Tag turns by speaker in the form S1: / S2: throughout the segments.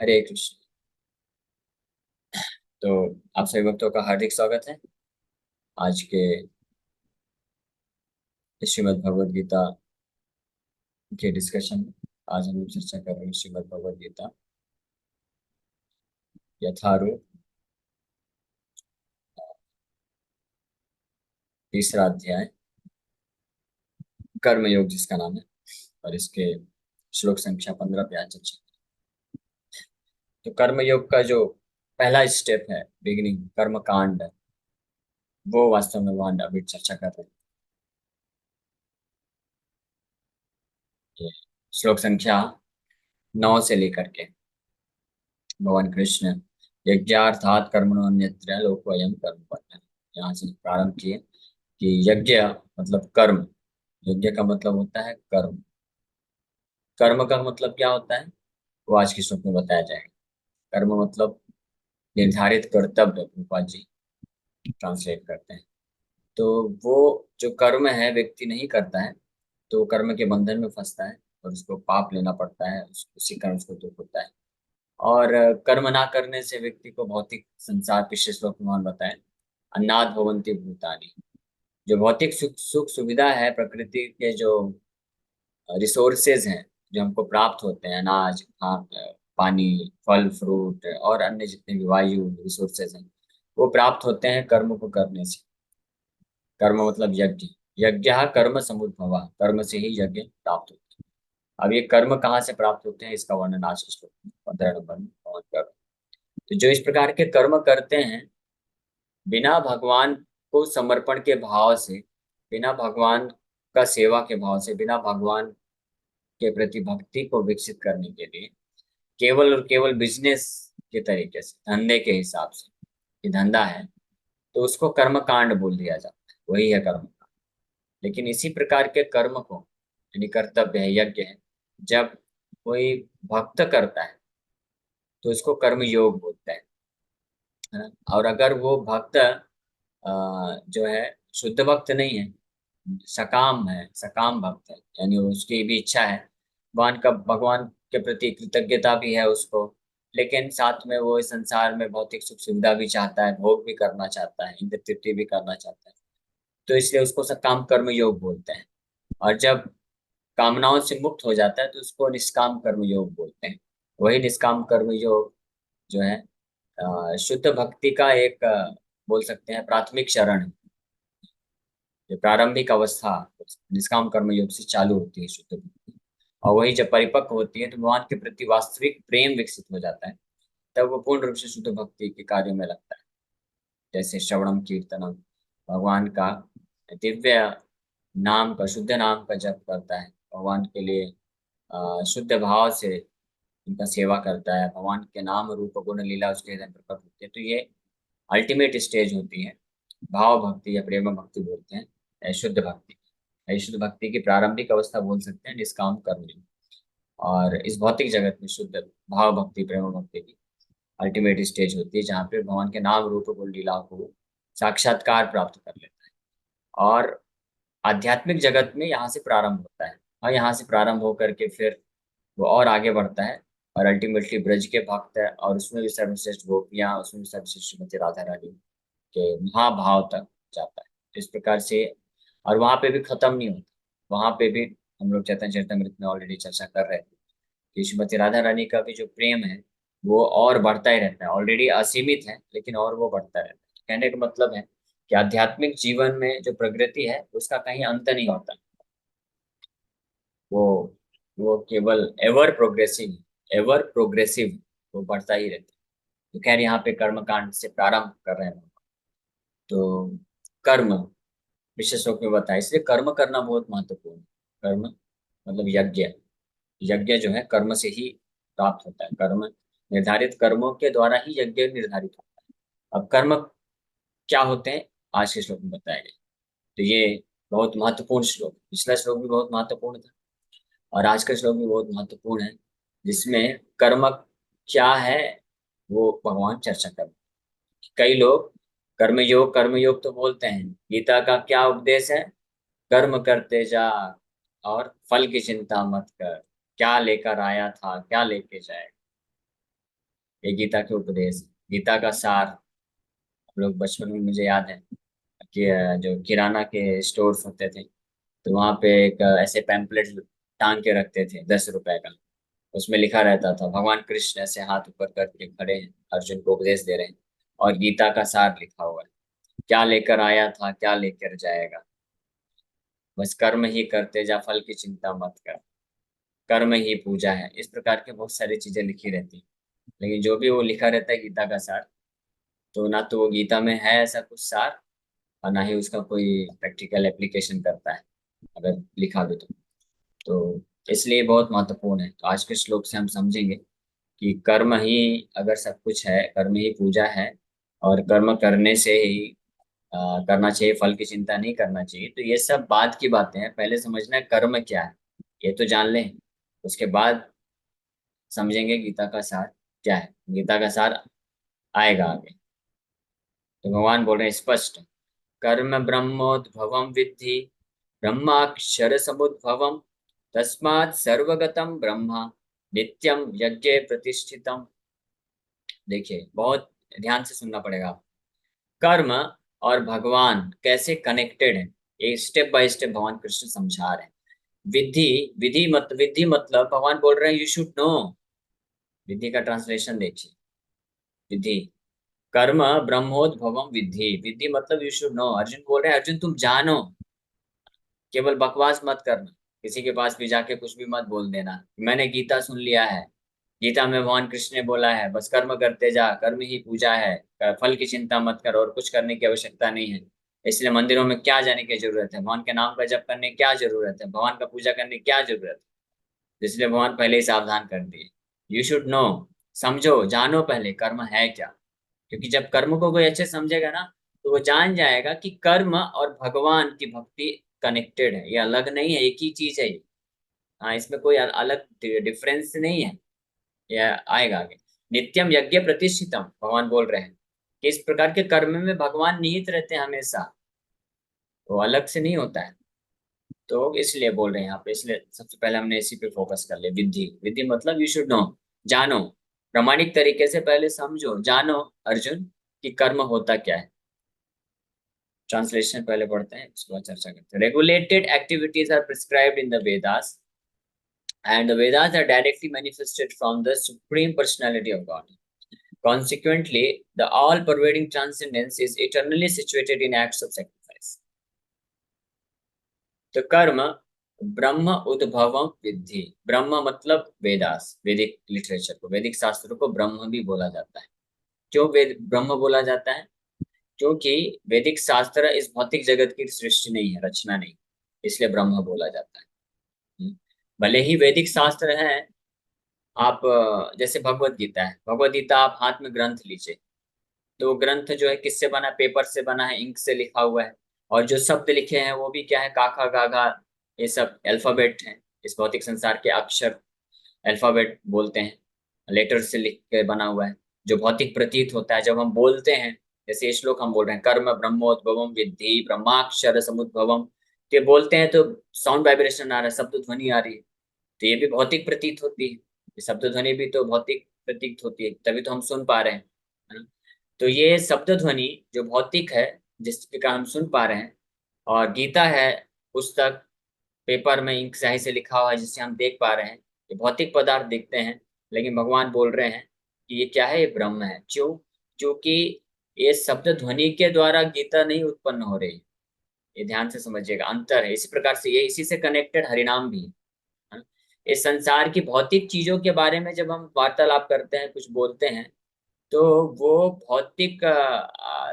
S1: हरे कृष्ण। तो आप सभी भक्तों का हार्दिक स्वागत है आज के श्रीमद् भगवद गीता के डिस्कशन में। आज हम लोग चर्चा कर रहे हैं श्रीमद् भगवद गीता यथारूप तीसरा अध्याय कर्म योग जिसका नाम है, और इसके श्लोक संख्या 15 पे आज चर्चा। तो कर्म योग का जो पहला स्टेप है, बिगिनिंग कर्म कांड, वो वास्तव में वहां अभी चर्चा कर रहे हैं। ये श्लोक संख्या 9 से लेकर के भगवान कृष्ण यज्ञार्थात कर्मणो अन्यत्र लोकोऽयं कर्म बन्धनः, यहाँ से प्रारंभ किए कि यज्ञ मतलब कर्म। यज्ञ का मतलब होता है कर्म। कर्म का मतलब क्या होता है वो आज के श्लोक में बताया जाएगा। कर्म मतलब निर्धारित कर्तव्य, रूपा जी ट्रांसलेट करते हैं। तो वो जो कर्म है व्यक्ति नहीं करता है तो वो कर्म के बंधन में फंसता है और उसको पाप लेना पड़ता है, उसी कारण उसको दुख होता है। और कर्म ना करने से व्यक्ति को भौतिक संसार, पिछले श्लोक में भगवान बताए, अन्नाद भवन्ति भूतानि, जो भौतिक सुख सुख सुविधा है, प्रकृति के जो रिसोर्सेज हैं जो हमको प्राप्त होते हैं, अनाज, पानी, फल फ्रूट और अन्य जितने भी वायु रिसोर्सेज हैं, वो प्राप्त होते हैं कर्म को करने से। कर्म मतलब यज्ञ। यज्ञ कर्म समुद्भवा, कर्म से ही यज्ञ प्राप्त होते हैं। अब ये कर्म कहाँ से प्राप्त होते हैं इसका वर्णन आज के श्लोक में 15 नंबर में भगवान कर। तो जो इस प्रकार के कर्म करते हैं बिना भगवान को समर्पण के भाव से, बिना भगवान का सेवा के भाव से, बिना भगवान के प्रति भक्ति को विकसित करने के लिए, केवल और केवल बिजनेस के तरीके से, धंधे के हिसाब से, ये धंधा है, तो उसको कर्म कांड बोल दिया जाता है, वही है कर्म कांड। लेकिन इसी प्रकार के कर्म को, यानी कर्तव्य है, यज्ञ है, जब कोई भक्त करता है तो उसको कर्म योग बोलते हैं, है ना। और अगर वो भक्त जो है शुद्ध भक्त नहीं है, सकाम है, सकाम भक्त है, यानी उसकी भी इच्छा है, भगवान के प्रति कृतज्ञता भी है उसको, लेकिन साथ में वो इस संसार में भौतिक सुख सुविधा भी चाहता है, भोग भी करना चाहता है, इंद्र तृप्ति भी करना चाहता है, तो इसलिए उसको सकाम कर्म योग बोलते हैं। और जब कामनाओं से मुक्त हो जाता है तो उसको निष्काम कर्म योग बोलते हैं। वही निष्काम कर्म योग जो है शुद्ध भक्ति का एक बोल सकते हैं प्राथमिक चरण है। ये प्रारंभिक अवस्था निष्काम कर्म योग से चालू होती है शुद्ध भक्ति, और वही जब परिपक्व होती है तो भगवान के प्रति वास्तविक प्रेम विकसित हो जाता है, तब वो पूर्ण रूप से शुद्ध भक्ति के कार्यों में लगता है। जैसे श्रवणम कीर्तनम, भगवान का दिव्य नाम का, शुद्ध नाम का जप करता है, भगवान के लिए शुद्ध भाव से उनका सेवा करता है, भगवान के नाम रूप गुण लीला उसके हृदय में प्रकट होती है, तो ये अल्टीमेट स्टेज होती है। भाव भक्ति या प्रेम भक्ति बोलते हैं, शुद्ध भक्ति। शुद्ध भक्ति की प्रारंभिक अवस्था बोल सकते हैं निष्काम कर्म योग। और इस भौतिक जगत में शुद्ध भाव भक्ति, प्रेम भक्ति की अल्टीमेट स्टेज होती है, जहाँ पे भगवान के नाम रूप गुण लीलाओं को साक्षात्कार प्राप्त कर लेता है। और आध्यात्मिक जगत में यहाँ से प्रारंभ होता है, और यहाँ से प्रारंभ होकर के फिर वो और आगे बढ़ता है, और अल्टीमेटली ब्रज के भक्त है, और उसमें भी सर्वश्रेष्ठ गोपियाँ, उसमें भी सर्वश्रेष्ठ श्रीमती राधा रानी के महाभाव तक जाता है। तो इस प्रकार से, और वहां पे भी खत्म नहीं होता, वहां पे भी हम लोग चैतन्य चरितमृत में ऑलरेडी चर्चा कर रहे थे कि श्रीमती राधा रानी का भी जो प्रेम है वो और बढ़ता ही रहता है, ऑलरेडी असीमित है लेकिन और वो बढ़ता रहता है। कहने का मतलब है कि आध्यात्मिक जीवन में जो प्रगति है उसका कहीं अंत नहीं होता। वो वो केवल एवर प्रोग्रेसिव, वो बढ़ता ही रहता है। तो खैर यहाँ पे कर्म कांड से प्रारंभ कर रहे हैं। तो कर्म विशेष रूप में बताया, इसलिए कर्म करना बहुत महत्वपूर्ण है। कर्म मतलब यज्ञ। यज्ञ जो है कर्म से ही प्राप्त होता है। कर्म, निर्धारित कर्मों के द्वारा ही यज्ञ निर्धारित होता है। अब कर्म क्या होते हैं आज के श्लोक में बताया गया। तो ये बहुत महत्वपूर्ण श्लोक, पिछला श्लोक भी बहुत महत्वपूर्ण था और आज का श्लोक भी बहुत महत्वपूर्ण है, जिसमें कर्म क्या है वो भगवान चर्चा कर। कई लोग कर्मयोग तो बोलते हैं, गीता का क्या उपदेश है, कर्म करते जा और फल की चिंता मत कर, क्या लेकर आया था क्या लेके जाए। ये गीता के उपदेश, गीता का सार। हम लोग बचपन में, मुझे याद है कि जो किराना के स्टोर्स होते थे, तो वहाँ पे एक ऐसे पैम्पलेट टांग के रखते थे 10 रुपए का। उसमें लिखा रहता था भगवान कृष्ण ऐसे हाथ ऊपर करके खड़े हैं, अर्जुन को उपदेश दे रहे हैं, और गीता का सार लिखा हुआ है। क्या लेकर आया था, क्या लेकर जाएगा, बस कर्म ही करते जा, फल की चिंता मत कर, कर्म ही पूजा है। इस प्रकार के बहुत सारी चीजें लिखी रहती हैं। लेकिन जो भी वो लिखा रहता है गीता का सार, तो ना तो वो गीता में है ऐसा कुछ सार, और ना ही उसका कोई प्रैक्टिकल एप्लीकेशन करता है, अगर लिखा भी तो इसलिए बहुत महत्वपूर्ण है। तो आज के श्लोक से हम समझेंगे कि कर्म ही अगर सब कुछ है, कर्म ही पूजा है, और कर्म करने से ही करना चाहिए, फल की चिंता नहीं करना चाहिए। तो ये सब बाद की बातें हैं, पहले समझना है कर्म क्या है, ये तो जान लें, उसके बाद समझेंगे गीता का सार क्या है। गीता का सार आएगा आगे। तो भगवान बोल रहे हैं स्पष्ट, कर्म ब्रह्मोद्भवम विद्धि, ब्रह्माक्षर समुद्भवम, तस्मात् सर्वगतम ब्रह्म, नित्यम यज्ञ प्रतिष्ठितम। देखिए, बहुत ध्यान से सुनना पड़ेगा। कर्म और भगवान कैसे कनेक्टेड है, ये स्टेप बाय स्टेप भगवान कृष्ण समझा रहे हैं। विधि, विधि मतलब भगवान बोल रहे हैं यू शुड नो। विधि का ट्रांसलेशन देखिए, विधि, कर्म ब्रह्मोद्भवम विधि, विधि मतलब यू शुड नो। अर्जुन बोल रहे हैं अर्जुन तुम जानो, केवल बकवास मत करना, किसी के पास भी जाके कुछ भी मत बोल देना मैंने गीता सुन लिया है। गीता में भगवान कृष्ण ने बोला है बस कर्म करते जा, कर्म ही पूजा है, फल की चिंता मत कर, और कुछ करने की आवश्यकता नहीं है। इसलिए मंदिरों में क्या जाने की जरूरत है, भगवान के नाम का जप करने की क्या जरूरत है, भगवान का पूजा करने की क्या जरूरत है। इसलिए भगवान पहले ही सावधान कर दिए, यू शुड नो, समझो जानो पहले कर्म है क्या। क्योंकि जब कर्म को कोई अच्छे समझेगा ना, तो वो जान जाएगा कि कर्म और भगवान की भक्ति कनेक्टेड है, ये अलग नहीं है, एक ही चीज है ये। हाँ, इसमें कोई अलग डिफरेंस नहीं है, यह आएगा आगे। नित्यम यज्ञ प्रतिष्ठितम, भगवान बोल रहे हैं कि इस प्रकार के कर्म में भगवान निहित रहते हैं हमेशा, वो अलग से नहीं होता है। तो इसलिए बोल रहे हैं यहाँ पे, इसलिए सबसे पहले हमने इसी पे फोकस कर लिया। विधि, विधि मतलब यू शुड नो, जानो, प्रामाणिक तरीके से पहले समझो, जानो अर्जुन कि कर्म होता क्या है। ट्रांसलेशन पहले पढ़ते हैं, उसके बाद चर्चा करते हैं। Regulated activities are prescribed in the Vedas, and the Vedas are directly manifested from the Supreme Personality of God. Consequently, the all-pervading transcendence is eternally situated in acts of sacrifice. तो कर्म ब्रह्म उद्भवम विद्धि, ब्रह्म मतलब वेदास, वैदिक लिटरेचर को, वैदिक शास्त्रों को ब्रह्म भी बोला जाता है। क्यों वेद ब्रह्म बोला जाता है? क्योंकि वैदिक शास्त्र इस भौतिक जगत की सृष्टि नहीं है, रचना नहीं, इसलिए ब्रह्म बोला जाता है। भले ही वैदिक शास्त्र है, आप जैसे भगवत गीता है, भगवत गीता आप हाथ में ग्रंथ लीजिए, तो वो ग्रंथ जो है किससे बना है? पेपर से बना है, इंक से लिखा हुआ है। और जो शब्द लिखे हैं वो भी क्या है? काखा गाघा, ये सब अल्फाबेट है, इस भौतिक संसार के अक्षर, अल्फाबेट बोलते हैं, लेटर से लिख के बना हुआ है। जो भौतिक प्रतीत होता है जब हम बोलते हैं, जैसे ये श्लोक हम बोल रहे हैं, कर्म ब्रह्मोद्भवम विद्धि ब्रह्माक्षर समुद्भवम, तो ये बोलते हैं तो साउंड वाइब्रेशन आ रहा है, शब्द ध्वनि आ रही है, तो ये भी भौतिक प्रतीत होती है। ये शब्द ध्वनि भी तो भौतिक प्रतीत होती है, तभी तो हम सुन पा रहे हैं, है ना? तो ये शब्द ध्वनि जो भौतिक है, जिसके कारण हम सुन पा रहे हैं, और गीता है पुस्तक, पेपर में इंक स्याही से लिखा हुआ है जिससे हम देख पा रहे हैं, ये भौतिक पदार्थ दिखते हैं। लेकिन भगवान बोल रहे हैं कि ये क्या है? ये ब्रह्म है। क्यों? क्योंकि ये शब्द ध्वनि के द्वारा गीता नहीं उत्पन्न हो रही, ये ध्यान से समझिएगा, अंतर है। इसी प्रकार से ये इसी से कनेक्टेड हरिनाम भी है। इस संसार की भौतिक चीजों के बारे में जब हम वार्तालाप करते हैं, कुछ बोलते हैं, तो वो भौतिक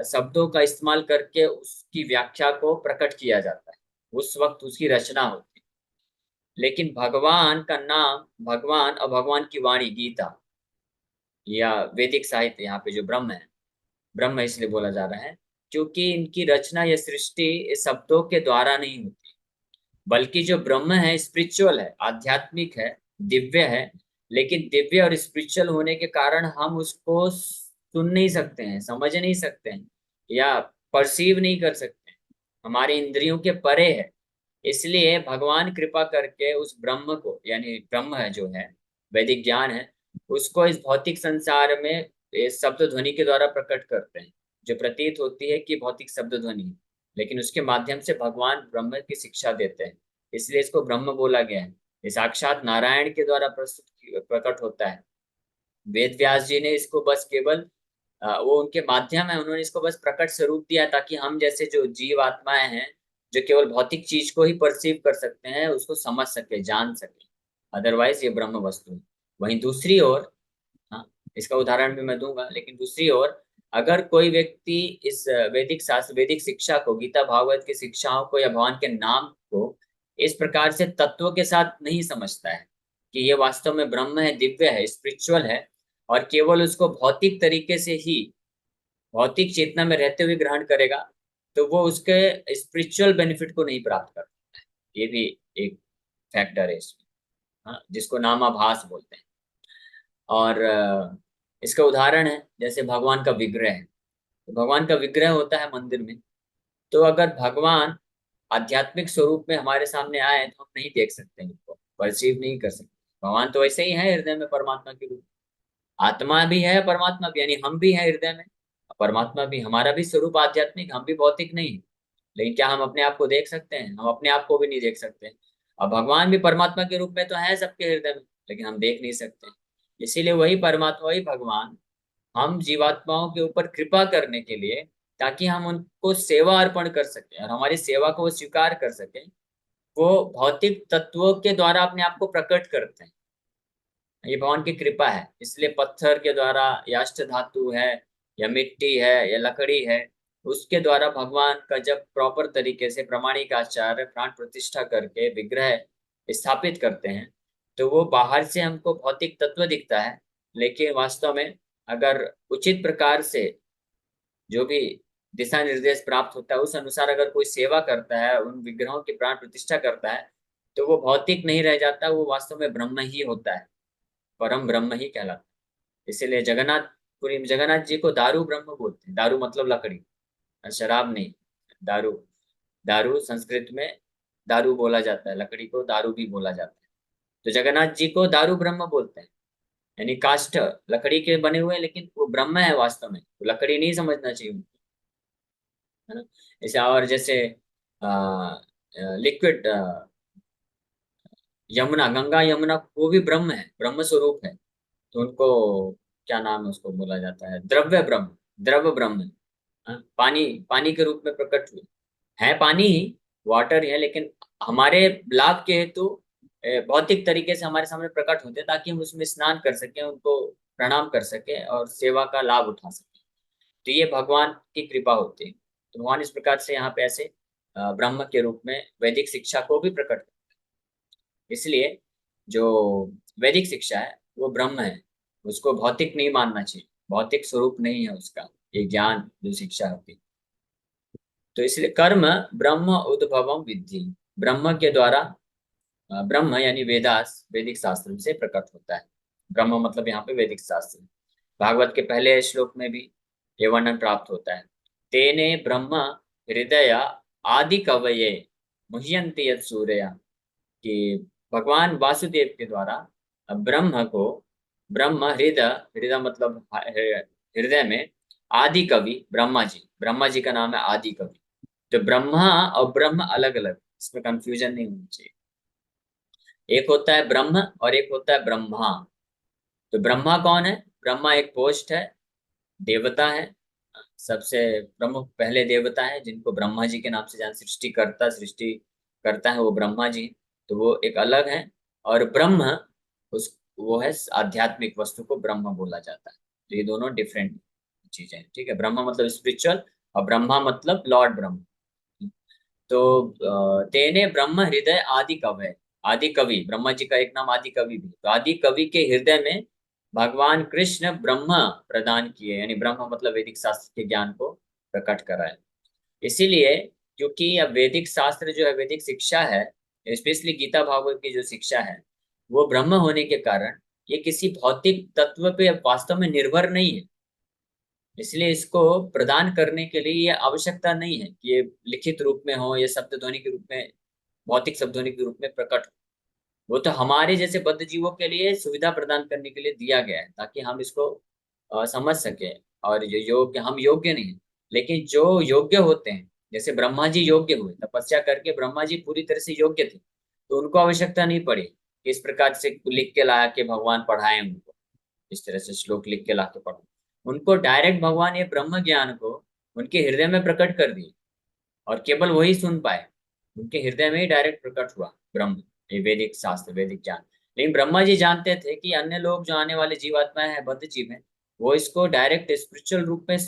S1: शब्दों का इस्तेमाल करके उसकी व्याख्या को प्रकट किया जाता है, उस वक्त उसकी रचना होती है। लेकिन भगवान का नाम, भगवान और भगवान की वाणी गीता या वैदिक साहित्य, यहाँ पे जो ब्रह्म है, ब्रह्म इसलिए बोला जा रहा है क्योंकि इनकी रचना या सृष्टि इस शब्दों के द्वारा नहीं होती, बल्कि जो ब्रह्म है स्पिरिचुअल है, आध्यात्मिक है, दिव्य है। लेकिन दिव्य और स्पिरिचुअल होने के कारण हम उसको सुन नहीं सकते हैं, समझ नहीं सकते हैं, या परसीव नहीं कर सकते हैं, हमारी इंद्रियों के परे है। इसलिए भगवान कृपा करके उस ब्रह्म को, यानी ब्रह्म है जो है, वैदिक ज्ञान है, उसको इस भौतिक संसार में इस शब्द ध्वनि के द्वारा प्रकट करते हैं, जो प्रतीत होती है कि भौतिक शब्द ध्वनि है, लेकिन उसके माध्यम से भगवान ब्रह्म की शिक्षा देते हैं, इसलिए इसको ब्रह्म बोला गया है। ये साक्षात नारायण के द्वारा प्रस्तुत प्रकट होता है। वेद व्यास जी ने इसको बस केवल वो उनके माध्यम है, उन्होंने इसको बस प्रकट स्वरूप दिया ताकि हम जैसे जो जीव आत्माएं हैं, जो केवल भौतिक चीज को ही परसीव कर सकते हैं, उसको समझ सके, जान सके। अदरवाइज ये ब्रह्म वस्तु है। वहीं दूसरी ओर, हाँ, इसका उदाहरण भी मैं दूंगा, लेकिन दूसरी ओर अगर कोई व्यक्ति इस वैदिक शास्त्र, वैदिक शिक्षा को, गीता भागवत की शिक्षाओं को या भगवान के नाम को इस प्रकार से तत्व के साथ नहीं समझता है कि ये वास्तव में ब्रह्म है, दिव्य है, स्पिरिचुअल है, और केवल उसको भौतिक तरीके से ही, भौतिक चेतना में रहते हुए ग्रहण करेगा, तो वो उसके स्पिरिचुअल बेनिफिट को नहीं प्राप्त कर। ये भी एक फैक्टर है इसमें, हाँ, जिसको नामाभास बोलते हैं। और इसका उदाहरण है जैसे भगवान का विग्रह है। तो भगवान का विग्रह होता है मंदिर में, तो अगर भगवान आध्यात्मिक स्वरूप में हमारे सामने आए तो हम नहीं देख सकते, उनको परसीव नहीं कर सकते। भगवान तो वैसे ही है हृदय में परमात्मा के रूप, आत्मा भी है परमात्मा भी, यानी हम भी है हृदय में, परमात्मा भी। हमारा भी स्वरूप आध्यात्मिक, हम भी भौतिक नहीं है। लेकिन क्या हम अपने आप को देख सकते हैं? हम अपने आप को भी नहीं देख सकते। और भगवान भी परमात्मा के रूप में तो है सबके हृदय में, लेकिन हम देख नहीं सकते। इसीलिए वही परमात्मा, वही भगवान हम जीवात्माओं के ऊपर कृपा करने के लिए, ताकि हम उनको सेवा अर्पण कर सकें और हमारी सेवा को वो स्वीकार कर सकें, वो भौतिक तत्वों के द्वारा अपने आप को प्रकट करते हैं। ये भगवान की कृपा है। इसलिए पत्थर के द्वारा, या अष्ट धातु है, या मिट्टी है, या लकड़ी है, उसके द्वारा भगवान का जब प्रॉपर तरीके से प्रमाणिक आचार्य प्राण प्रतिष्ठा करके विग्रह स्थापित करते हैं, तो वो बाहर से हमको भौतिक तत्व दिखता है, लेकिन वास्तव में अगर उचित प्रकार से जो भी दिशा निर्देश प्राप्त होता है, उस अनुसार अगर कोई सेवा करता है, उन विग्रहों की प्राण प्रतिष्ठा करता है, तो वो भौतिक नहीं रह जाता, वो वास्तव में ब्रह्म ही होता है, परम ब्रह्म ही कहलाता है। इसीलिए जगन्नाथपुरी में जगन्नाथ जी को दारू ब्रह्म बोलते हैं। दारू मतलब लकड़ी, शराब नहीं, दारू। दारू संस्कृत में दारू बोला जाता है, लकड़ी को दारू भी बोला जाता है। तो जगन्नाथ जी को दारू ब्रह्म बोलते हैं, यानी काष्ठ लकड़ी के बने हुए हैं, लेकिन वो ब्रह्म है वास्तव में, वो लकड़ी नहीं समझना चाहिए उनको, है ना। ऐसे और जैसे लिक्विड यमुना, गंगा यमुना, वो भी ब्रह्म है, ब्रह्म स्वरूप है। तो उनको क्या नाम है, उसको बोला जाता है द्रव्य ब्रह्म, द्रव्य ब्रह्म, हाँ? पानी, पानी के रूप में प्रकट हुए है, पानी ही, वाटर ही है, लेकिन हमारे लाभ के हेतु भौतिक तरीके से हमारे सामने प्रकट होते हैं, ताकि हम उसमें स्नान कर सकें, उनको प्रणाम कर सकें और सेवा का लाभ उठा सकें। तो ये भगवान की कृपा होती है। तो भगवान इस प्रकार से यहाँ पे ऐसे ब्रह्म के रूप में वैदिक शिक्षा को भी प्रकट, इसलिए जो वैदिक शिक्षा है वो ब्रह्म है, उसको भौतिक नहीं मानना चाहिए, भौतिक स्वरूप नहीं है उसका, ये ज्ञान जो शिक्षा होती है। तो इसलिए कर्म ब्रह्म उद्भवम विद्धि, ब्रह्म के द्वारा, ब्रह्म यानी वेदास, वैदिक शास्त्र से प्रकट होता है। ब्रह्म मतलब यहाँ पे वैदिक शास्त्र। भागवत के पहले श्लोक में भी ये वर्णन प्राप्त होता है। तेने ब्रह्म हृदय आदि कवये मुह्यन्ति यत् सूर्या, कि भगवान वासुदेव के द्वारा ब्रह्म को, ब्रह्म हृदय, हृदय मतलब हृदय में, आदि कवि ब्रह्मा जी, ब्रह्मा जी का नाम है आदि कवि। तो ब्रह्मा और ब्रह्म अलग अलग, इसमें कंफ्यूजन नहीं होनी चाहिए। एक होता है ब्रह्म और एक होता है ब्रह्मा। तो ब्रह्मा कौन है? ब्रह्मा एक पोस्ट है, देवता है, सबसे प्रमुख पहले देवता है, जिनको ब्रह्मा जी के नाम से जान, सृष्टि करता है वो ब्रह्मा जी। तो वो एक अलग है। और ब्रह्म, उस वो है आध्यात्मिक वस्तु को ब्रह्म बोला जाता है। तो ये दोनों डिफरेंट चीजें हैं, ठीक है। ब्रह्म मतलब स्पिरिचुअल, और ब्रह्मा मतलब लॉर्ड ब्रह्म। तो तेने ब्रह्म हृदय आदि कवि, आदि कवि ब्रह्मा जी का एक नाम आदि कवि भी। तो आदि कवि के हृदय में भगवान कृष्ण ब्रह्म प्रदान किए, यानी ब्रह्म मतलब वैदिक शास्त्र के ज्ञान को प्रकट कराए। इसीलिए, क्योंकि अब वैदिक शास्त्र जो है, वैदिक शिक्षा है, स्पेशली गीता भागवत की जो शिक्षा है, वो ब्रह्म होने के कारण ये किसी भौतिक तत्व पे वास्तव में निर्भर नहीं है। इसलिए इसको प्रदान करने के लिए ये आवश्यकता नहीं है कि ये लिखित रूप में हो या शब्द ध्वनि के रूप में, भौतिक शब्द ध्वनि के रूप में प्रकट हो। वो तो हमारे जैसे बद्ध जीवों के लिए सुविधा प्रदान करने के लिए दिया गया है, ताकि हम इसको समझ सके। और जो योग्य, हम योग्य नहीं, लेकिन जो योग्य होते हैं, जैसे ब्रह्मा जी योग्य हुए, तपस्या करके ब्रह्मा जी पूरी तरह से योग्य थे, तो उनको आवश्यकता नहीं पड़ी कि इस प्रकार से लिख के लाया कि भगवान पढ़ाए उनको, इस तरह से श्लोक लिख के ला के पढ़ो। उनको डायरेक्ट भगवान ये ब्रह्म ज्ञान को उनके हृदय में प्रकट कर दिए, और केवल वही सुन पाए। उनके हृदय में ही डायरेक्ट प्रकट हुआ ब्रह्म, ये वैदिक शास्त्र, वैदिक ज्ञान। लेकिन ब्रह्मा जी जानते थे कि अन्य लोग जो आने वाले जीवात्मा है, बद्ध जीव है, वो इसको डायरेक्ट स्पिरिचुअल रूप में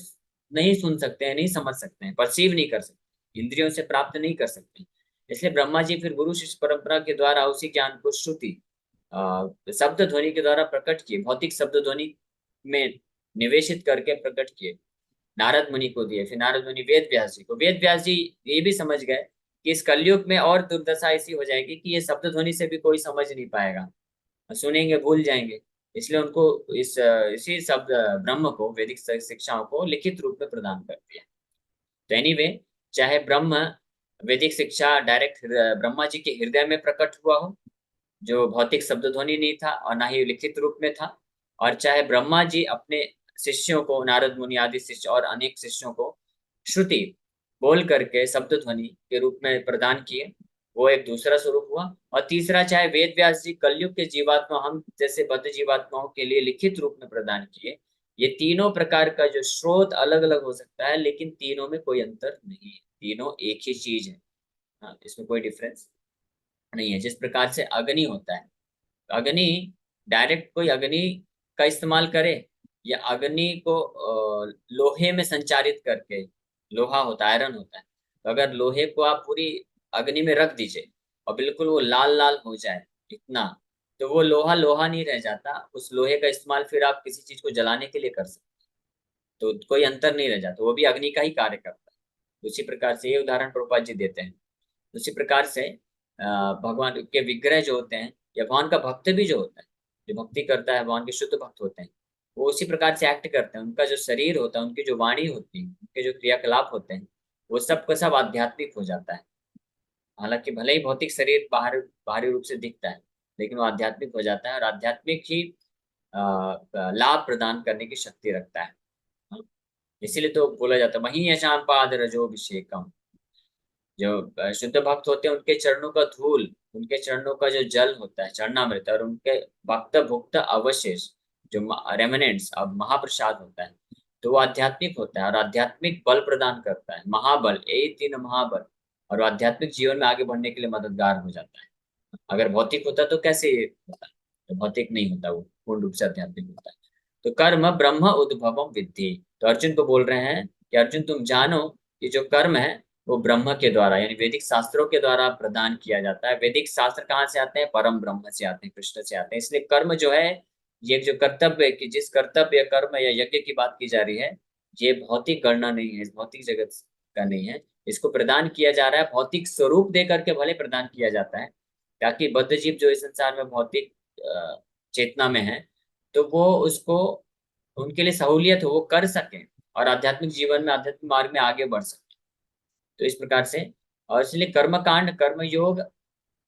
S1: नहीं सुन सकते हैं, नहीं समझ सकते हैं, परसीव नहीं कर सकते, इंद्रियों से प्राप्त नहीं कर सकते। इसलिए ब्रह्मा जी फिर गुरु शिष्य परंपरा के द्वारा उसी ज्ञान को श्रुति, शब्द ध्वनि के द्वारा प्रकट किए, भौतिक शब्द ध्वनि में निवेशित करके प्रकट किए, नारद मुनि को दिए। फिर नारद मुनि वेद व्यास जी को, वेद व्यास जी ये भी समझ गए कि इस कलयुग में और दुर्दशा ऐसी हो जाएगी कि ये शब्द ध्वनि से भी कोई समझ नहीं पाएगा, सुनेंगे भूल जाएंगे। इसलिए उनको इसी शब्द ब्रह्म को, वैदिक शिक्षाओं को लिखित रूप में प्रदान कर दिया। तो एनीवे, चाहे ब्रह्म वैदिक शिक्षा डायरेक्ट ब्रह्मा जी के हृदय में प्रकट हुआ हो, जो भौतिक शब्द ध्वनि नहीं था और ना ही लिखित रूप में था, और चाहे ब्रह्मा जी अपने शिष्यों को, नारद मुनि आदि शिष्य और अनेक शिष्यों को श्रुति बोल करके शब्द ध्वनि के रूप में प्रदान किए, वो एक दूसरा स्वरूप हुआ। और तीसरा, चाहे वेद व्यास जी कलयुग के जीवात्मा, हम जैसे बद्ध जीवात्माओं के लिए लिखित रूप में प्रदान किए। ये तीनों प्रकार का जो स्रोत अलग अलग हो सकता है, लेकिन तीनों में कोई अंतर नहीं है, तीनों एक ही चीज है। हाँ, इसमें कोई डिफरेंस नहीं है। जिस प्रकार से अग्नि होता है, अग्नि डायरेक्ट कोई अग्नि का इस्तेमाल करे, या अग्नि को लोहे में संचारित करके, लोहा होता है, आयरन होता है, तो अगर लोहे को आप पूरी अग्नि में रख दीजिए और बिल्कुल वो लाल लाल हो जाए इतना, तो वो लोहा लोहा नहीं रह जाता। उस लोहे का इस्तेमाल फिर आप किसी चीज को जलाने के लिए कर सकते हैं, तो कोई अंतर नहीं रह जाता, वो भी अग्नि का ही कार्य करता है। उसी प्रकार से ये उदाहरण प्रभुपाद जी देते हैं। उसी प्रकार से भगवान के विग्रह जो होते हैं, या भगवान का भक्त भी जो होता है, जो भक्ति करता है, भगवान के शुद्ध भक्त होते हैं, वो उसी प्रकार से एक्ट करते हैं। उनका जो शरीर होता है, उनकी जो वाणी होती है, उनके जो क्रियाकलाप होते हैं, वो सब का सब आध्यात्मिक हो जाता है। हालांकि भले ही भौतिक शरीर बाहर बाहरी रूप से दिखता है, लेकिन वो आध्यात्मिक हो जाता है, और आध्यात्मिक ही लाभ प्रदान करने की शक्ति रखता है। हाँ, इसीलिए तो बोला जाता है, वही यशाम पाद रजोभिषेकम। जो शुद्ध भक्त होते हैं, उनके चरणों का धूल, उनके चरणों का जो जल होता है, चरणामृत, और उनके भक्त भुक्त अवशेष, जो रेमिनेंट्स, अब महाप्रसाद होता है, तो वो आध्यात्मिक होता है और आध्यात्मिक बल प्रदान करता है, महाबल, यही तीन महाबल, और वो आध्यात्मिक जीवन में आगे बढ़ने के लिए मददगार हो जाता है। अगर भौतिक होता तो कैसे होता, तो भौतिक नहीं होता, वो पूर्ण रूप से आध्यात्मिक होता है। तो कर्म ब्रह्म उद्भवम विद्धि, तो अर्जुन को बोल रहे हैं कि अर्जुन तुम जानो कि जो कर्म है वो ब्रह्म के द्वारा, यानी वैदिक शास्त्रों के द्वारा प्रदान किया जाता है। वैदिक शास्त्र कहाँ से आते हैं? परम ब्रह्म से आते हैं, कृष्ण से आते हैं। इसलिए कर्म जो है, ये जो कर्तव्य, कि जिस कर्तव्य, कर्म या यज्ञ की बात की जा रही है, ये भौतिक गणना नहीं है, इस भौतिक जगत का नहीं है। इसको प्रदान किया जा रहा है, भौतिक स्वरूप दे करके भले प्रदान किया जाता है, ताकि बद्ध जीव जो इस संसार में भौतिक चेतना में है, तो वो उसको, उनके लिए सहूलियत हो, वो कर सके, और आध्यात्मिक जीवन में, आध्यात्मिक मार्ग में आगे बढ़ सके। तो इस प्रकार से, और इसलिए कर्म कांड, कर्म योग,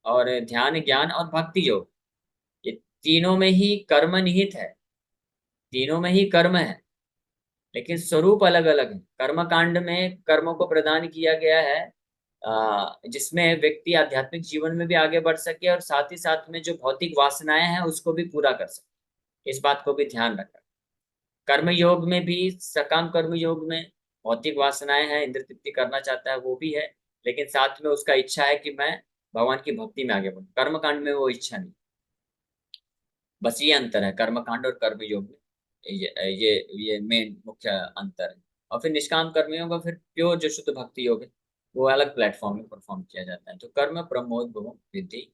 S1: और ध्यान, ज्ञान और भक्ति योग, ये तीनों में ही कर्म निहित है, तीनों में ही कर्म है, लेकिन स्वरूप अलग अलग है। कर्म कांड में कर्मों को प्रदान किया गया है, जिसमें व्यक्ति आध्यात्मिक जीवन में भी आगे बढ़ सके, और साथ ही साथ में जो भौतिक वासनाएं हैं उसको भी पूरा कर सके। इस बात को भी ध्यान रखना। कर्म योग में भी, सकाम कर्म योग में भौतिक वासनाएं हैं, इंद्र तृप्ति करना चाहता है, वो भी है, लेकिन साथ में उसका इच्छा है कि मैं भगवान की भक्ति में आगे बढ़ूं। कर्म कांड में वो इच्छा नहीं। बस ये अंतर है कर्म कांड और कर्म योग में, ये मेन मुख्य अंतर है। और फिर निष्काम कर्म योग, और फिर प्योर जो शुद्ध भक्ति योग है, वो अलग प्लेटफॉर्म में परफॉर्म किया जाता है। तो कर्म ब्रह्मोद्भवम विद्धि।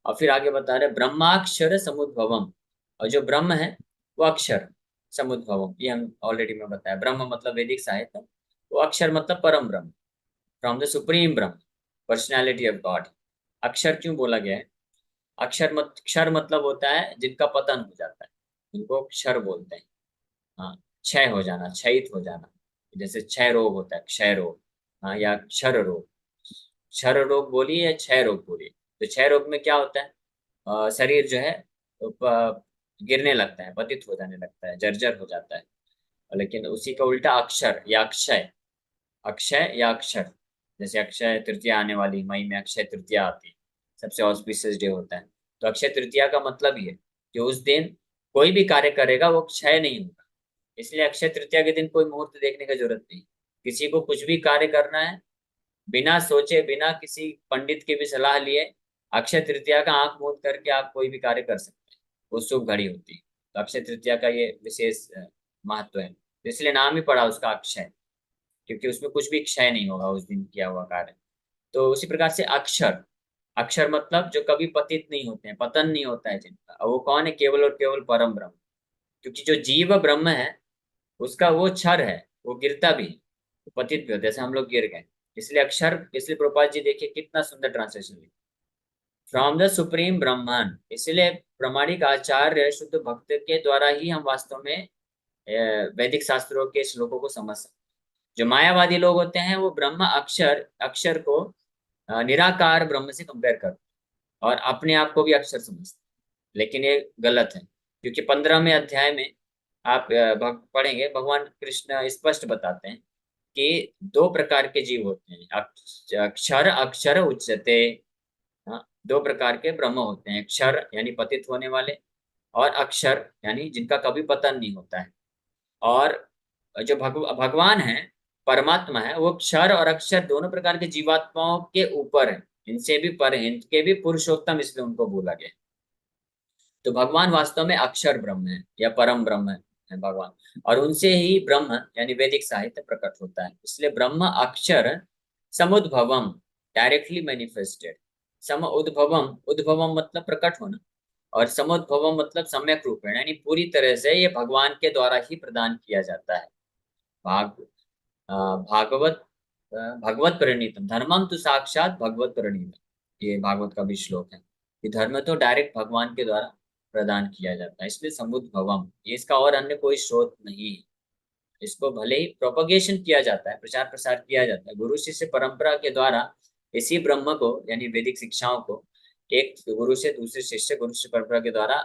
S1: और फिर आगे बता रहे ब्रह्माक्षर समुद्भवम, और जो ब्रह्म है वो अक्षर समुद्भवम, ये हम ऑलरेडी में बताया। ब्रह्म मतलब वैदिक साहित्य, वो अक्षर मतलब परम ब्रह्म, from the supreme Brahma, personality of God. अक्षर क्यों बोला गया है? क्षर मतलब होता है जिनका पतन हो जाता है, इनको क्षर बोलते हैं। हाँ, क्षय हो जाना, क्षयित हो जाना। जैसे क्षय रोग होता है, क्षय रोग, हाँ, या क्षर रोग। क्षर रोग बोलिए या क्षय रोग बोलिए। तो क्षय रोग में क्या होता है? शरीर जो है गिरने लगता है, पतित हो जाने लगता है, जर्जर हो जाता है। लेकिन उसी का उल्टा अक्षर या अक्षय, अक्षय या अक्षर, जैसे अक्षय तृतीया आने वाली, मई में अक्षय तृतीया आती है, सबसे ऑस्पिशियस डे होता है। तो अक्षय तृतीया का मतलब ये है कि उस दिन कोई भी कार्य करेगा वो क्षय नहीं होगा। इसलिए अक्षय तृतीया के दिन कोई मुहूर्त देखने की जरूरत नहीं। किसी को कुछ भी कार्य करना है, बिना सोचे, बिना किसी पंडित की भी सलाह लिए, अक्षय तृतीया का आंख मूंद करके आप कोई भी कार्य कर सकते हैं। वो शुभ घड़ी होती है। तो अक्षय तृतीया का ये विशेष महत्व है, तो इसलिए नाम ही पड़ा उसका अक्षय, क्योंकि उसमें कुछ भी क्षय नहीं होगा उस दिन किया हुआ कार्य। तो उसी प्रकार से अक्षर, अक्षर मतलब जो कभी पतित नहीं होते हैं, पतन नहीं होता है जिनका, और वो कौन है? केवल और केवल परम ब्रह्म। क्योंकि जो जीव ब्रह्म है उसका वो क्षर है, वो गिरता भी है, वो पतित भी होता है, जैसे हम लोग गिर गए। इसलिए अक्षर, इसलिए प्रभुपाद जी देखिए कितना सुंदर ट्रांसलेशन है, फ्रॉम द सुप्रीम ब्रह्मन। इसलिए प्रामाणिक आचार्य शुद्ध भक्त के द्वारा ही हम वास्तव में वैदिक शास्त्रों के श्लोकों को समझ सकते हैं। जो मायावादी लोग होते हैं वो ब्रह्म अक्षर, अक्षर को निराकार ब्रह्म से कंपेयर करते हैं और अपने आप को भी अक्षर समझते हैं। लेकिन ये गलत है, क्योंकि 15वें अध्याय में आप पढ़ेंगे, भगवान कृष्ण स्पष्ट बताते हैं कि दो प्रकार के जीव होते हैं। अक्षर अक्षर उच्चते। हाँ, दो प्रकार के ब्रह्म होते हैं, अक्षर यानी पतित होने वाले, और अक्षर यानी जिनका कभी पतन नहीं होता है। और जो भगवान है, परमात्मा है, वो क्षर और अक्षर दोनों प्रकार के जीवात्माओं के ऊपर है, इनसे भी पर है, इनके भी पुरुषोत्तम, इसलिए उनको बोला गया। तो भगवान वास्तव में अक्षर ब्रह्म है या परम ब्रह्म है भगवान। और उनसे ही ब्रह्म यानी वैदिक साहित्य प्रकट होता है। इसलिए ब्रह्म अक्षर समुद्भवम, डायरेक्टली मैनिफेस्टेड। सम उद्भवम, उद्भवम मतलब प्रकट होना, और समुद्भवम मतलब सम्यक रूप है, यानी पूरी तरह से ये भगवान के द्वारा ही प्रदान किया जाता है। भाग भागवत भगवत परिणीतम धर्मम तो साक्षात भगवत परिणीतम, ये भागवत का भी श्लोक है कि धर्म तो डायरेक्ट भगवान के द्वारा प्रदान किया जाता है। इसलिए समुद्भवम, ये इसका और अन्य कोई स्रोत नहीं है। इसको भले ही प्रोपगेशन किया जाता है, प्रचार प्रसार किया जाता है गुरु शिष्य परंपरा के द्वारा, इसी ब्रह्म को यानी वैदिक शिक्षाओं को एक गुरु से दूसरे शिष्य, गुरु शिष्य परंपरा के द्वारा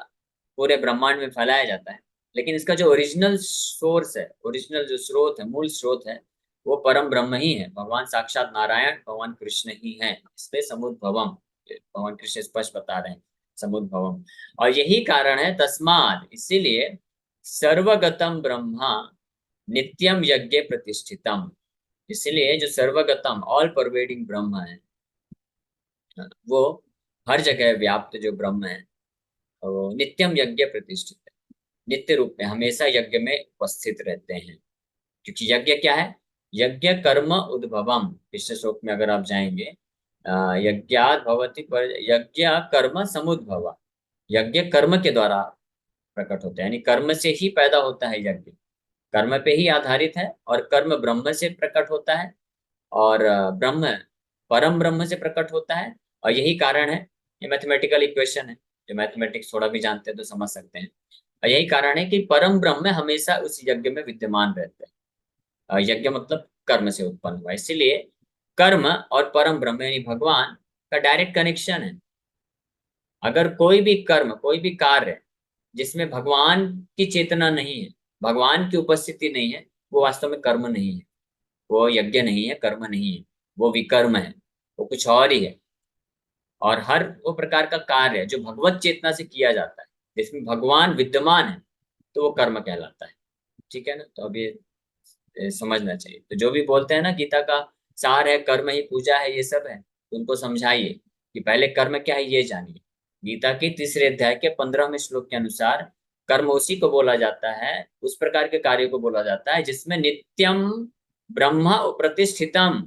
S1: पूरे ब्रह्मांड में फैलाया जाता है। लेकिन इसका जो ओरिजिनल सोर्स है, ओरिजिनल जो स्रोत है, मूल स्रोत है, वो परम ब्रह्म ही है, भगवान साक्षात नारायण, भगवान कृष्ण ही है। इसलिए समुद्भवम, भगवान कृष्ण स्पष्ट बता रहे हैं समुद्भवम। और यही कारण है, तस्माद, इसीलिए सर्वगतम ब्रह्मा नित्यम यज्ञ प्रतिष्ठितम। इसलिए जो सर्वगतम, ऑल परवेडिंग ब्रह्म है, वो हर जगह व्याप्त जो ब्रह्म है, वो नित्यम यज्ञ प्रतिष्ठित है, नित्य रूप में हमेशा यज्ञ में उपस्थित रहते हैं। क्योंकि यज्ञ क्या है? यज्ञ कर्म उद्भवम, पिछले श्लोक में अगर आप जाएंगे, यज्ञात भवति पर, यज्ञ कर्म समुद्भव, यज्ञ कर्म के द्वारा प्रकट होता है, यानी कर्म से ही पैदा होता है यज्ञ, कर्म पे ही आधारित है, और कर्म ब्रह्म से प्रकट होता है, और ब्रह्म परम ब्रह्म से प्रकट होता है। और यही कारण है, ये मैथमेटिकल इक्वेशन है, जो मैथमेटिक्स थोड़ा भी जानते हैं तो समझ सकते हैं। और यही कारण है कि परम ब्रह्म हमेशा उस यज्ञ में विद्यमान रहते हैं। यज्ञ मतलब कर्म से उत्पन्न हुआ, इसीलिए कर्म और परम ब्रह्म यानी भगवान का डायरेक्ट कनेक्शन है। अगर कोई भी कर्म, कोई भी कार्य जिसमें भगवान की चेतना नहीं है, भगवान की उपस्थिति नहीं है, वो वास्तव में कर्म नहीं है, वो यज्ञ नहीं है, कर्म नहीं है, वो विकर्म है, वो कुछ और ही है। और हर वो प्रकार का कार्य है जो भगवत चेतना से किया जाता है, जिसमें भगवान विद्यमान है, तो वो कर्म कहलाता है। ठीक है ना? तो अब ये समझना चाहिए। तो जो भी बोलते हैं ना गीता का सार है कर्म ही पूजा है, ये सब है, तो उनको समझाइए कि पहले कर्म क्या है ये जानिए। गीता के तीसरे अध्याय के 15वें श्लोक के अनुसार कर्म उसी को बोला जाता है, उस प्रकार के कार्य को बोला जाता है जिसमें नित्यम ब्रह्म प्रतिष्ठितम,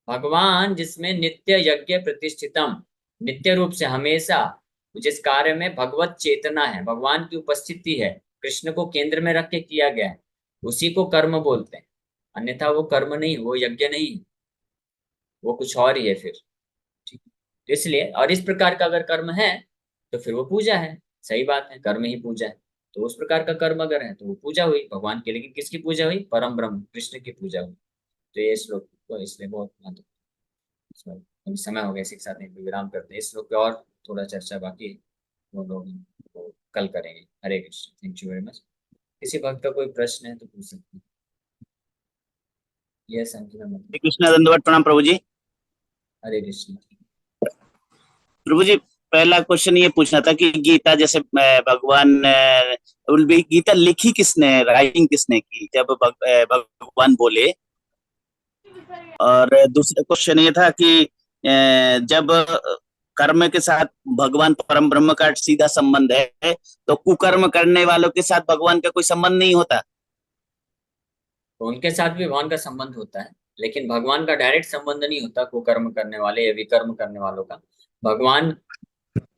S1: भगवान जिसमें नित्य यज्ञ प्रतिष्ठितम, नित्य रूप से हमेशा जिस कार्य में भगवत चेतना है, भगवान की उपस्थिति है, कृष्ण को केंद्र में रख के किया गया है, उसी को कर्म बोलते हैं। अन्यथा वो कर्म नहीं, वो यज्ञ नहीं, वो कुछ और ही है फिर। ठीक है? तो इसलिए, और इस प्रकार का अगर कर्म है तो फिर वो पूजा है। सही बात है, कर्म ही पूजा है। तो उस प्रकार का कर्म अगर है तो वो पूजा हुई भगवान की। लेकिन किसकी पूजा हुई? परम ब्रह्म कृष्ण की पूजा हुई। तो ये श्लोक को इसलिए बहुत महत्व। अभी समय हो गया, इसी के साथ एक विराम करते हैं। इस श्लोक पे और थोड़ा चर्चा बाकी है। वो लोग वो कल करेंगे। Hare Krishna, thank you very much. किसी भक्त का कोई प्रश्न है तो पूछ सकते हैं। ये संकीर्तन मतलब।
S2: हरे कृष्ण, दंडवत प्रणाम प्रभु जी।
S1: हरे कृष्ण।
S2: प्रभु जी, पहला क्वेश्चन ये पूछना था कि गीता जैसे भगवान गीता लिखी किसने, राइटिंग किसने की जब भगवान बोले। और दूसरा क्वेश्चन ये था कि जब कर्म के साथ भगवान परम ब्रह्म का सीधा संबंध है, तो कुकर्म करने वालों के साथ भगवान का कोई संबंध नहीं होता।
S1: तो उनके साथ भी भगवान का संबंध होता है, लेकिन भगवान का डायरेक्ट संबंध नहीं होता कुकर्म करने वाले या विकर्म करने वालों का। भगवान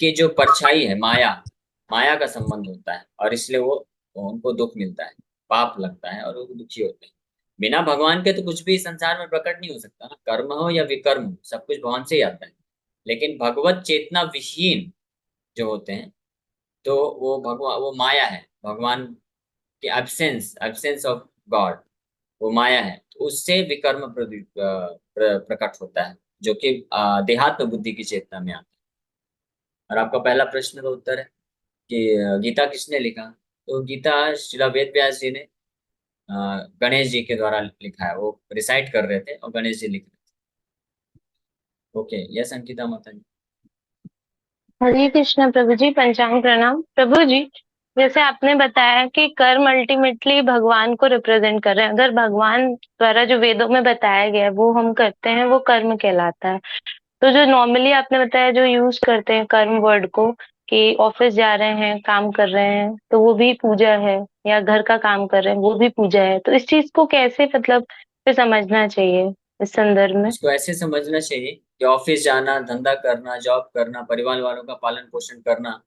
S1: की जो परछाई है माया, माया का संबंध होता है, और इसलिए वो उनको दुख मिलता है, पाप लगता है और वो दुखी होते हैं। बिना भगवान के तो कुछ भी संसार में प्रकट नहीं हो सकता ना, कर्म हो या विकर्म हो, सब कुछ भगवान से ही आता है। लेकिन भगवत चेतना विहीन जो होते हैं, तो वो भगवान, वो माया है, भगवान की एब्सेंस, एब्सेंस ऑफ गॉड, वो माया है, तो उससे विकर्म प्रकट होता है, जो कि देहात्म बुद्धि की चेतना में आता है। और आपका पहला प्रश्न का उत्तर है कि गीता किसने लिखा। तो गीता श्रीला वेद व्यास जी ने गणेश जी के द्वारा लिखा है। वो रिसाइट कर रहे थे और गणेश जी लिख रहे थे। ओके, यस अंकिता माता जी।
S3: हरे कृष्ण प्रभु जी, पंचांग प्रणाम प्रभु जी। जैसे आपने बताया कि कर्म अल्टीमेटली भगवान को रिप्रेजेंट कर रहे हैं, अगर भगवान द्वारा जो वेदों में बताया गया है वो हम करते हैं, वो कर्म कहलाता है। तो जो नॉर्मली आपने बताया, जो यूज करते हैं कर्म वर्ड को, कि ऑफिस जा रहे हैं, काम कर रहे हैं, तो वो भी पूजा है, या घर का काम कर रहे हैं वो भी पूजा है। तो इस चीज को कैसे मतलब फिर समझना चाहिए इस संदर्भ में?
S1: इसको ऐसे समझना चाहिए कि ऑफिस जाना, धंधा करना, जॉब करना, परिवार वालों का पालन पोषण करना,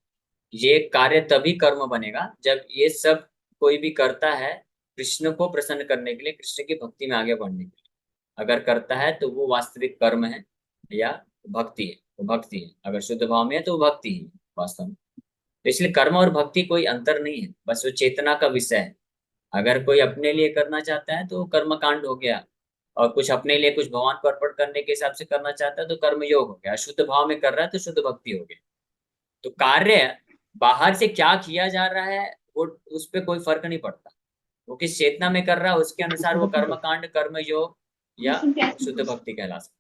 S1: ये कार्य तभी कर्म बनेगा जब ये सब कोई भी करता है कृष्ण को प्रसन्न करने के लिए, कृष्ण की भक्ति में आगे बढ़ने के लिए। अगर करता है तो वो वास्तविक कर्म है या भक्ति है, वो भक्ति है। अगर शुद्ध भाव में है तो वो भक्ति है वास्तव में। तो इसलिए कर्म और भक्ति कोई अंतर नहीं है, बस वो चेतना का विषय है। अगर कोई अपने लिए करना चाहता है तो वो कर्म कांड हो गया, और कुछ अपने लिए, कुछ भगवान को अर्पण करने के हिसाब से करना चाहता है तो कर्म योग हो गया। शुद्ध भाव में कर रहा है तो शुद्ध भक्ति हो गई। तो कार्य बाहर से क्या किया जा रहा है वो, उस पर कोई फर्क नहीं पड़ता। वो किस चेतना में कर रहा है उसके अनुसार वो कर्म कांड, कर्म योग या शुद्ध भक्ति कहला सकता